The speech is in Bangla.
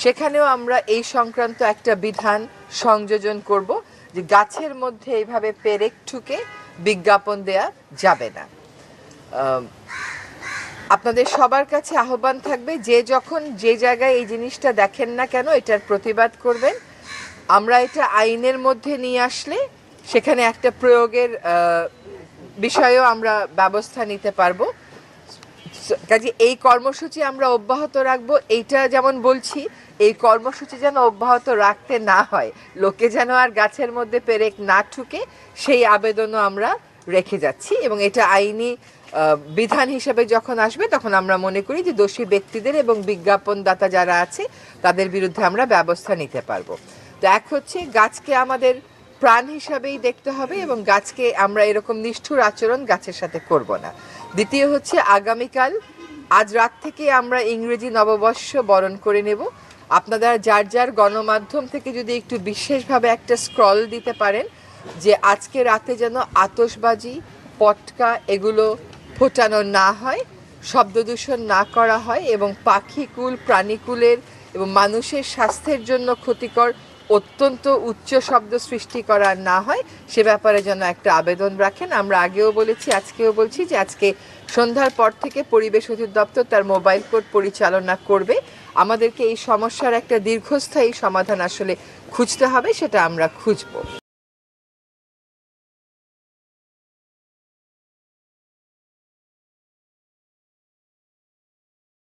সেখানেও আমরা এই সংক্রান্ত একটা বিধান সংযোজন করব যে গাছের মধ্যে এইভাবে পেরেক ঠুকে বিজ্ঞাপন দেয়া যাবে না। আপনাদের সবার কাছে আহ্বান থাকবে, যে যখন যে জায়গায় এই জিনিসটা দেখেন না কেন এটার প্রতিবাদ করবেন। আমরা এটা আইনের মধ্যে নিয়ে আসলে সেখানে একটা প্রয়োগের বিষয়েও আমরা ব্যবস্থা নিতে পারবো। কাজে এই কর্মসূচি আমরা অব্যাহত রাখবো। এইটা যেমন বলছি, এই কর্মসূচি যেন অব্যাহত রাখতে না হয়, লোকে যেন আর গাছের মধ্যে পেরেক না ঠুকে, সেই আবেদনও আমরা রেখে যাচ্ছি। এবং এটা আইনি বিধান হিসেবে যখন আসবে তখন আমরা মনে করি যে দোষী ব্যক্তিদের এবং বিজ্ঞাপনদাতা যারা আছে তাদের বিরুদ্ধে আমরা ব্যবস্থা নিতে পারবো। তো এক হচ্ছে গাছকে আমাদের প্রাণ হিসাবেই দেখতে হবে এবং গাছকে আমরা এরকম নিষ্ঠুর আচরণ গাছের সাথে করব না। দ্বিতীয় হচ্ছে আগামীকাল আজ রাত থেকে আমরা ইংরেজি নববর্ষ বরণ করে নেব। আপনারা যার যার গণমাধ্যম থেকে যদি একটু বিশেষভাবে একটা স্ক্রল দিতে পারেন যে আজকে রাতে যেন আতশবাজি, পটকা এগুলো ফোটানো না হয়, শব্দ দূষণ না করা হয় এবং পাখিকুল, প্রাণীকুলের এবং মানুষের স্বাস্থ্যের জন্য ক্ষতিকর অত্যন্ত উচ্চ শব্দ সৃষ্টি করা না হয়, সে ব্যাপারে যেন একটা আবেদন রাখেন। আমরা আগেও বলেছি, আজকেও বলছি যে আজকে সন্ধ্যার পর থেকে পরিবেশ অধিদপ্তর তার মোবাইল কোর্ট পরিচালনা করবে। আমাদেরকে এই সমস্যার একটা দীর্ঘস্থায়ী সমাধান আসলে খুঁজতে হবে, সেটা আমরা খুঁজব।